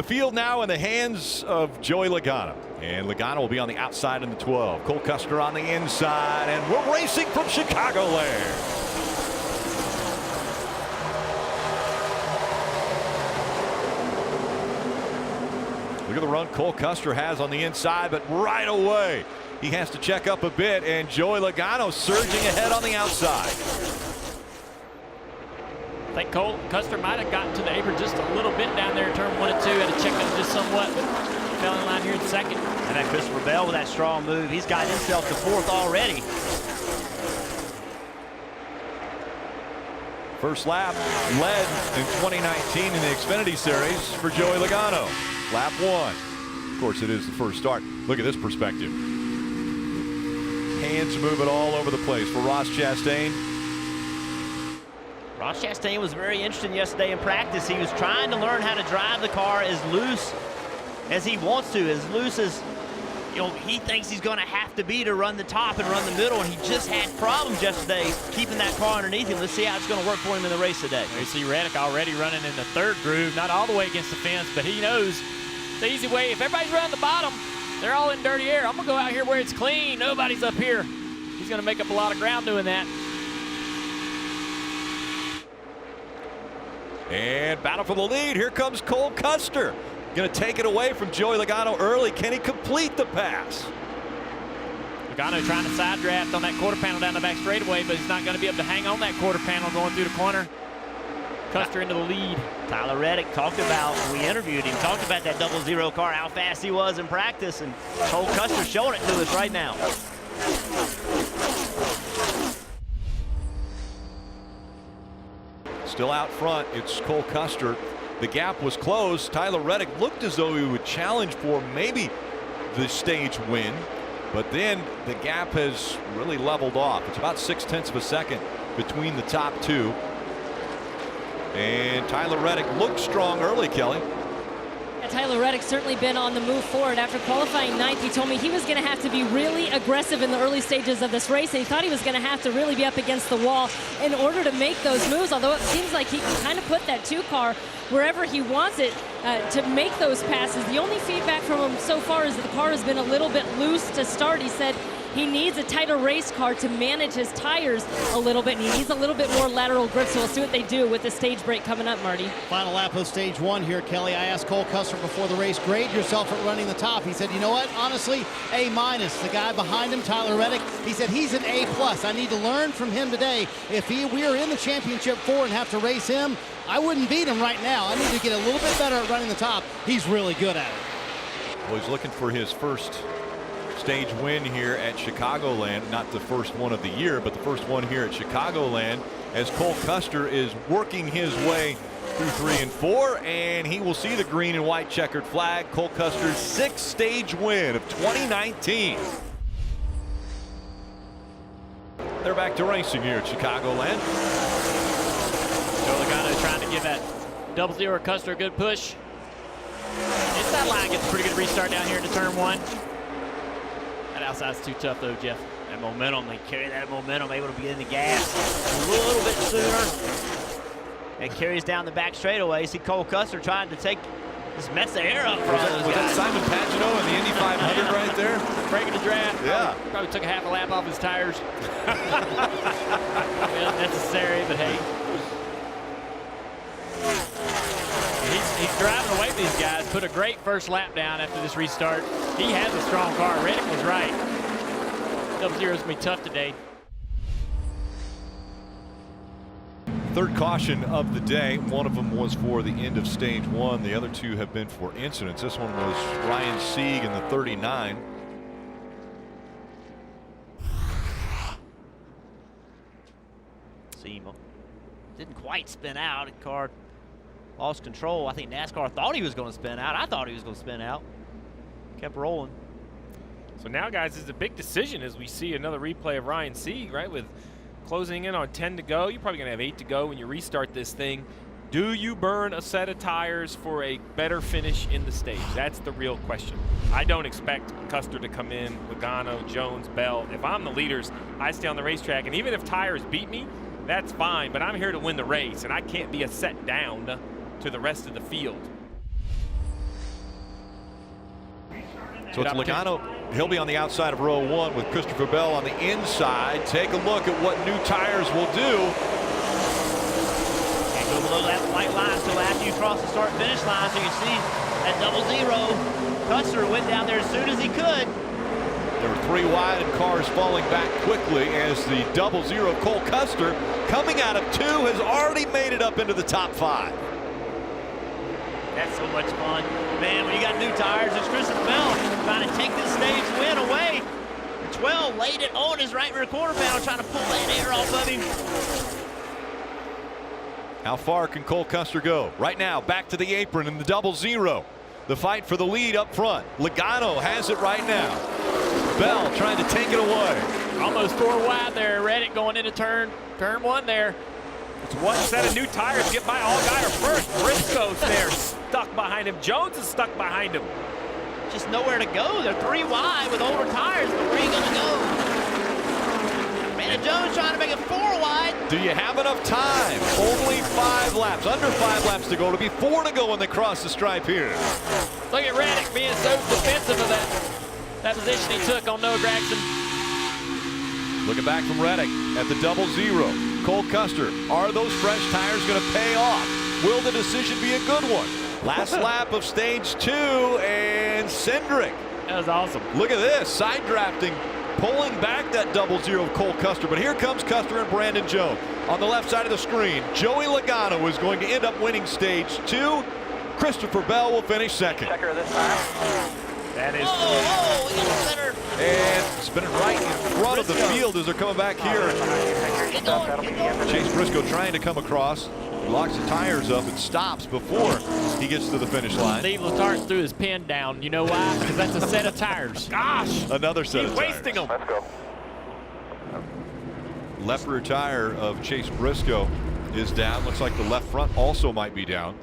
The field now in the hands of Joey Logano. And Logano will be on the outside in the 12. Cole Custer on the inside. And we're racing from Chicagoland. Look at the run Cole Custer has on the inside, but right away he has to check up a bit, and Joey Logano surging ahead on the outside. I think Cole Custer might have gotten to the apron just a little bit down there in turn 1 and 2. Had to check up just somewhat, but fell in line here in second. And that Christopher Bell with that strong move. He's got himself to 4th already. First lap led in 2019 in the Xfinity Series for Joey Logano. Lap 1. Of course, it is the first start. Look at this perspective. Hands moving all over the place for Ross Chastain. Ross Chastain was very interesting yesterday in practice. He was trying to learn how to drive the car as loose as he wants to, as loose as he thinks he's going to have to be to run the top and run the middle, and he just had problems yesterday keeping that car underneath him. Let's see how it's going to work for him in the race today. You see Reddick already running in the 3rd groove, not all the way against the fence, but he knows the easy way. If everybody's running the bottom, they're all in dirty air. I'm going to go out here where it's clean. Nobody's up here. He's going to make up a lot of ground doing that. And battle for the lead. Here comes Cole Custer. Going to take it away from Joey Logano early. Can he complete the pass? Logano trying to side draft on that quarter panel down the back straightaway, but he's not going to be able to hang on that quarter panel going through the corner. Custer into the lead. Tyler Reddick talked about, when we interviewed him, talked about that 00 car, how fast he was in practice, and Cole Custer showing it to us right now. Still out front, it's Cole Custer. The gap was closed. Tyler Reddick looked as though he would challenge for maybe the stage win, but then the gap has really leveled off. It's about 0.6 of a second between the top two. And Tyler Reddick looked strong early, Kelly. Tyler Reddick's certainly been on the move forward. After qualifying 9th, he told me he was going to have to be really aggressive in the early stages of this race, and he thought he was going to have to really be up against the wall in order to make those moves, although it seems like he can kind of put that 2 car wherever he wants it to make those passes. The only feedback from him so far is that the car has been a little bit loose to start. He said he needs a tighter race car to manage his tires a little bit, and he needs a little bit more lateral grip, so we'll see what they do with the stage break coming up, Marty. Final lap of stage 1 here, Kelly. I asked Cole Custer before the race, grade yourself at running the top. He said, you know what, honestly, A-. The guy behind him, Tyler Reddick, he said he's an A+. I need to learn from him today. If we are in the championship 4 and have to race him, I wouldn't beat him right now. I need to get a little bit better at running the top. He's really good at it. Well, he's looking for his first stage win here at Chicagoland. Not the first one of the year, but the first one here at Chicagoland, as Cole Custer is working his way through 3 and 4, and he will see the green and white checkered flag. Cole Custer's 6th stage win of 2019. They're back to racing here at Chicagoland. Joe Logano trying to give that 00 Custer a good push. Inside line gets a pretty good restart down here into turn 1. That outside's too tough though, Jeff. That momentum, they carry that momentum, able to get in the gas a little bit sooner. It carries down the back straightaway. See Cole Custer trying to just mess the air up for all those guys. Was that Simon Pagenaud in the Indy 500 right there? Breaking the draft. Yeah. Probably took a half a lap off his tires. Unnecessary, but hey. He's driving away with these guys. Put a great first lap down after this restart. He has a strong car. Reddick was right. 00's going to be tough today. Third caution of the day. One of them was for the end of stage 1. The other 2 have been for incidents. This one was Ryan Sieg in the 39. See, didn't quite spin out. The car lost control. I think NASCAR thought he was going to spin out. I thought he was going to spin out. Kept rolling. So now, guys, it's a big decision as we see another replay of Ryan Sieg, right? With closing in on 10 to go. You're probably going to have 8 to go when you restart this thing. Do you burn a set of tires for a better finish in the stage? That's the real question. I don't expect Custer to come in, Logano, Jones, Bell. If I'm the leaders, I stay on the racetrack. And even if tires beat me, that's fine. But I'm here to win the race, and I can't be a set down to the rest of the field. So it's Logano. He'll be on the outside of row 1 with Christopher Bell on the inside. Take a look at what new tires will do. Can't go below that white line until after you cross the start-finish line. So you see that 0-0. Custer went down there as soon as he could. There were 3 wide and cars falling back quickly as the 0-0 Cole Custer, coming out of 2, has already made it up into the top 5. That's so much fun. Man, when you got new tires, it's Christopher Bell trying to take this stage win away. The 12 laid it on his right rear quarter panel, trying to pull that air off of him. How far can Cole Custer go? Right now, back to the apron in the 0-0. The fight for the lead up front. Logano has it right now. Bell trying to take it away. Almost 4 wide there. Reddick going into turn 1 there. It's one set of new tires to get by Allgaier first. Briscoe's there, stuck behind him. Jones is stuck behind him. Just nowhere to go. They're 3 wide with older tires, but where are you going to go? Brandon Jones trying to make it 4 wide. Do you have enough time? Only 5 laps, under 5 laps to go. It'll be 4 to go when they cross the stripe here. Look at Reddick being so defensive of that position he took on Noah Gragson. Looking back from Reddick at the 0-0. Cole Custer, are those fresh tires going to pay off? Will the decision be a good one? Last lap of stage 2, and Cindric. That was awesome. Look at this, side drafting, pulling back that 0-0 of Cole Custer. But here comes Custer and Brandon Jones. On the left side of the screen, Joey Logano is going to end up winning stage 2. Christopher Bell will finish second. Checker this time. That is. Oh, we got a spinner. And spinning right in front of the field as they're coming back here. Get going, get going. Chase Briscoe trying to come across. He locks the tires up and stops before he gets to the finish line. Steve Letarte threw his pin down. You know why? Because that's a set of tires. Gosh. Another set He's of tires. wasting them. Let's go. Left rear tire of Chase Briscoe is down. Looks like the left front also might be down.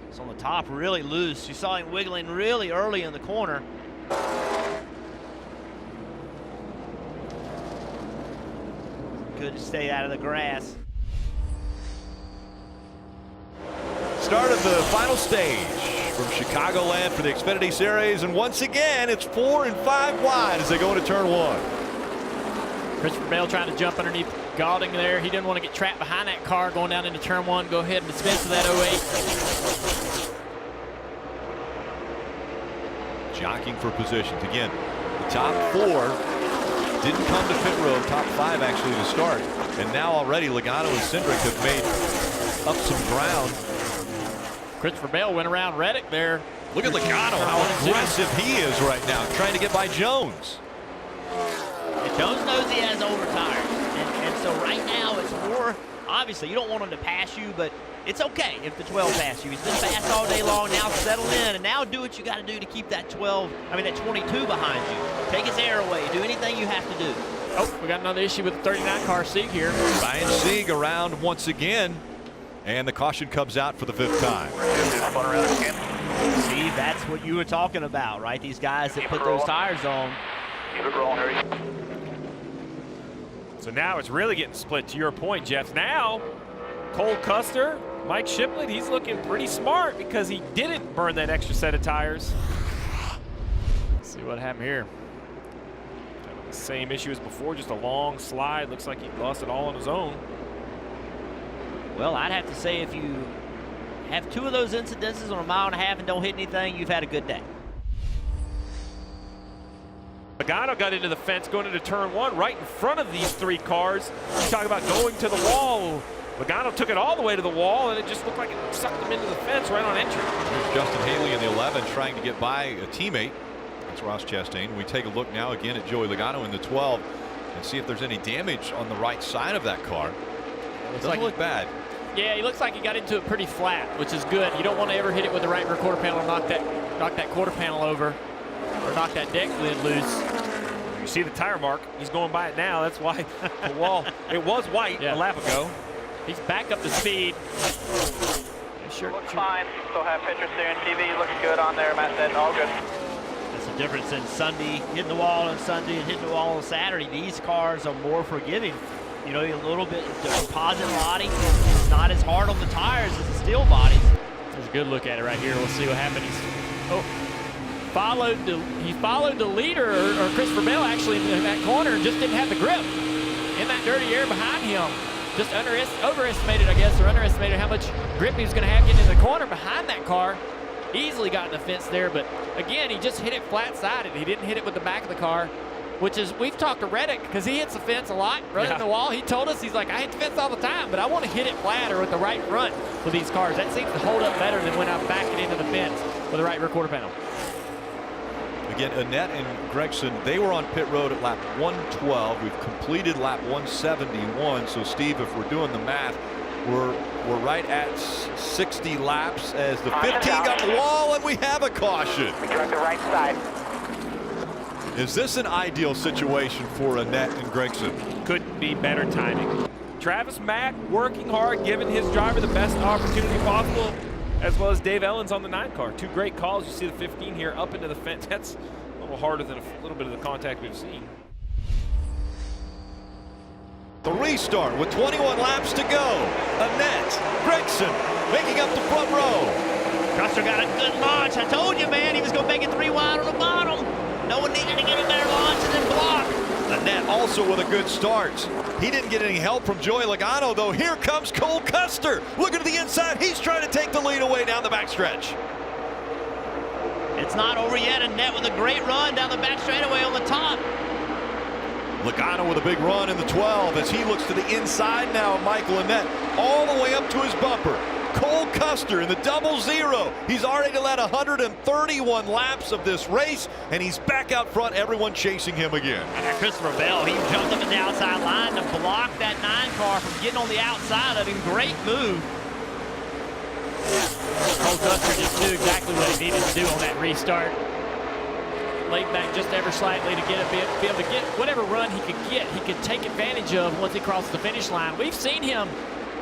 It's on the top, really loose. You saw him wiggling really early in the corner. Good to stay out of the grass. Start of the final stage from Chicagoland for the Xfinity Series, and once again it's 4 and 5 wide as they go into turn 1. Christopher Bell trying to jump underneath Gaulding there. He didn't want to get trapped behind that car going down into turn 1. Go ahead and dispense with that 08. Jockeying for positions. Again, the top 4 didn't come to pit road, top 5 actually to start. And now already Logano and Cindric have made up some ground. Christopher Bell went around Reddick there. Look at Logano, how aggressive he is right now, trying to get by Jones. And Jones knows he has older tires. And so right now it's more, obviously you don't want him to pass you, but it's okay if the 12 pass you. He's been fast all day long. Now settle in and now do what you got to do to keep that 22 behind you. Take his air away. Do anything you have to do. Oh, we got another issue with the 39 car Sieg here. Ryan Sieg around once again, and the caution comes out for the 5th time. See, that's what you were talking about, right? These guys that put those tires on. Keep it rolling, hurry. So now it's really getting split, to your point, Jeff. Now, Cole Custer, Mike Shiplett, he's looking pretty smart because he didn't burn that extra set of tires. Let's see what happened here. Same issue as before, just a long slide. Looks like he lost it all on his own. Well, I'd have to say if you have 2 of those incidences on a 1.5 miles and don't hit anything, you've had a good day. Logano got into the fence going into turn 1 right in front of these 3 cars. You talk about going to the wall. Logano took it all the way to the wall, and it just looked like it sucked him into the fence right on entry. Here's Justin Haley in the 11 trying to get by a teammate. That's Ross Chastain. We take a look now again at Joey Logano in the 12 and see if there's any damage on the right side of that car. Doesn't look bad. Yeah, he looks like he got into it pretty flat, which is good. You don't want to ever hit it with the right rear quarter panel and knock that quarter panel over or knock that deck lid loose. You see the tire mark. He's going by it now. That's why the wall, it was white a lap ago. He's back up to speed. Looks fine. Still have picture steering TV. Looking good on there, Matt said. All good. That's the difference in Sunday, hitting the wall on Sunday and hitting the wall on Saturday. These cars are more forgiving. You know, a little bit the composite body. It's not as hard on the tires as the steel bodies. There's a good look at it right here. We'll see what happens. Oh, followed the leader, or Christopher Bell actually in that corner, and just didn't have the grip in that dirty air behind him. Just overestimated, I guess, or underestimated how much grip he was going to have getting in the corner behind that car. Easily got in the fence there, but again, he just hit it flat-sided. He didn't hit it with the back of the car, which is, we've talked to Reddick because he hits the fence a lot, running the wall. He told us, he's like, I hit the fence all the time, but I want to hit it flat or with the right front with these cars. That seems to hold up better than when I back it into the fence with the right rear quarter panel. Again, Annett and Gregson, they were on pit road at lap 112. We've completed lap 171. So, Steve, if we're doing the math, we're right at 60 laps as the 15 got the wall, and we have a caution. We drove the right side. Is this an ideal situation for Annett and Gregson? Couldn't be better timing. Travis Mack working hard, giving his driver the best opportunity possible, as well as Dave Ellens on the 9 car. Two great calls. You see the 15 here up into the fence. That's a little harder than a little bit of the contact we've seen. The restart with 21 laps to go. Annett, Gregson making up the front row. Custer got a good launch. I told you, man, he was going to make it 3 wide on the bottom. No one needed to get a better launch and then block. Annett also with a good start. He didn't get any help from Joey Logano, though. Here comes Cole Custer. Looking to the inside. He's trying to take the lead away down the backstretch. It's not over yet. Annett with a great run down the back straightaway on the top. Logano with a big run in the 12 as he looks to the inside now of Michael Annett, all the way up to his bumper. Cole Custer in the 00. He's already led 131 laps of this race, and he's back out front, everyone chasing him again. And Christopher Bell, he jumped up in the outside line to block that 9 car from getting on the outside of him. Great move. Cole Custer just knew exactly what he needed to do on that restart. Laid back just ever slightly to get be able to get whatever run he could get. He could take advantage of once he crosses the finish line. We've seen him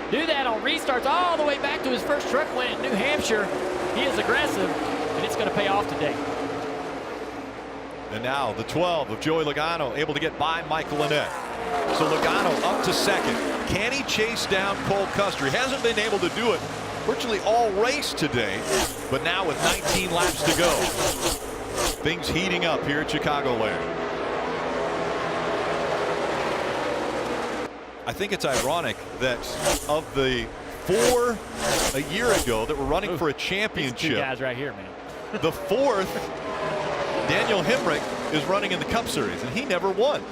do that on restarts all the way back to his first truck win at New Hampshire. He is aggressive, and it's going to pay off today. And now the 12 of Joey Logano able to get by Michael Annett. So Logano up to second. Can he chase down Cole Custer? He hasn't been able to do it virtually all race today, but now with 19 laps to go, things heating up here at Chicagoland. I think it's ironic that of the 4 a year ago that were running for a championship, These 2 guys right here, man. the 4th, Daniel Hemrick, is running in the Cup Series, and he never won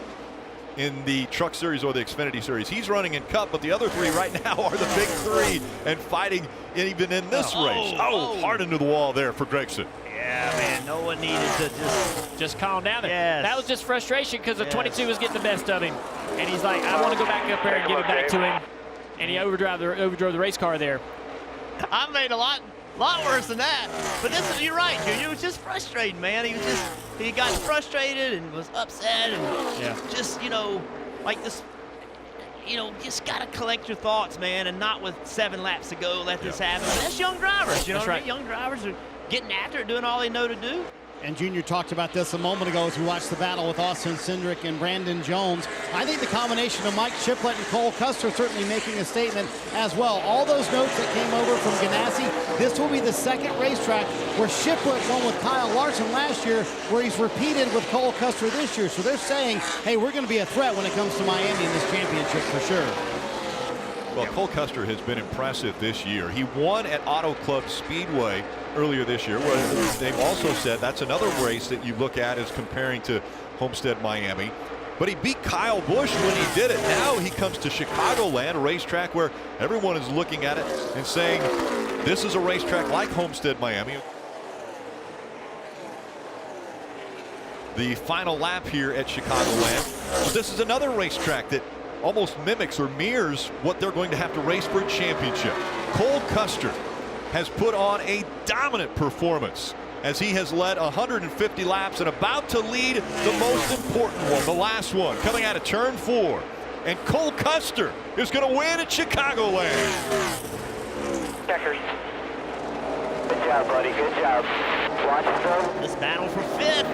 in the Truck Series or the Xfinity Series. He's running in Cup, but the other 3 right now are the big 3 and fighting even in this race. Hard into the wall there for Gregson. Yeah, man, no one needed to Just calm down there. Yes. That was just frustration because the 22 was getting the best of him. And he's like, I want to go back up there and give it back to him. And he overdrove the race car there. I made a lot worse than that. But you're right, Junior. It was just frustrating, man. He got frustrated and was upset and just, like this, just got to collect your thoughts, man, and not with 7 laps to go let this happen. But that's young drivers, you know what I mean? Young drivers are getting after it, doing all they know to do. And Junior talked about this a moment ago as we watched the battle with Austin Cindric and Brandon Jones. I think the combination of Mike Shiplett and Cole Custer certainly making a statement as well. All those notes that came over from Ganassi, this will be the 2nd racetrack where Shiplett won with Kyle Larson last year, where he's repeated with Cole Custer this year. So they're saying, hey, we're going to be a threat when it comes to Miami in this championship for sure. Well, Cole Custer has been impressive this year. He won at Auto Club Speedway earlier this year, where they've also said that's another race that you look at as comparing to Homestead Miami. But he beat Kyle Busch when he did it. Now he comes to Chicagoland, a racetrack where everyone is looking at it and saying this is a racetrack like Homestead Miami. The final lap here at Chicagoland. So this is another racetrack that almost mimics or mirrors what they're going to have to race for a championship. Cole Custer has put on a dominant performance as he has led 150 laps and about to lead the most important one, the last one, coming out of turn 4. And Cole Custer is going to win at Chicagoland. Checkers. Good job, buddy. Good job. Watch it go. This battle for 5th.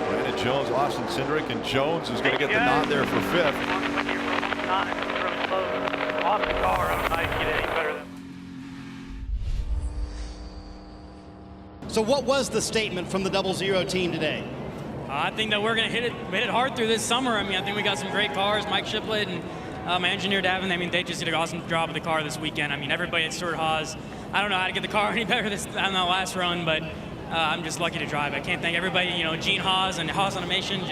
Brandon Jones, Austin Cindric, and Jones is going to get the nod there for 5th. Off the car, I'm not getting any better than. So what was the statement from the 00 team today? I think that we're going to hit it hard through this summer. I mean, I think we got some great cars. Mike Shiplett and my engineer Davin, I mean, they just did an awesome job of the car this weekend. I mean, everybody at Stewart Haas, I don't know how to get the car any better than that last run, but I'm just lucky to drive. I can't thank everybody, you know, Gene Haas and Haas Automation.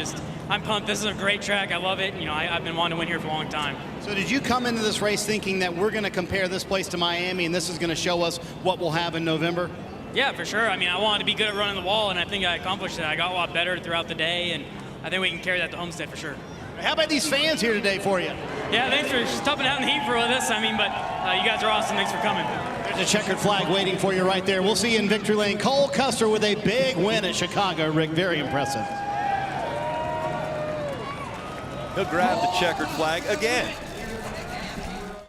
I'm pumped. This is a great track. I love it. You know, I've been wanting to win here for a long time. So did you come into this race thinking that we're going to compare this place to Miami and this is going to show us what we'll have in November? Yeah, for sure. I mean, I wanted to be good at running the wall, and I think I accomplished that. I got a lot better throughout the day, and I think we can carry that to Homestead for sure. How about these fans here today for you? Yeah, thanks for toughing out in the heat for this. I mean, but you guys are awesome. Thanks for coming. There's a checkered flag waiting for you right there. We'll see you in victory lane. Cole Custer with a big win at Chicago, Rick. Very impressive. He'll grab the checkered flag again.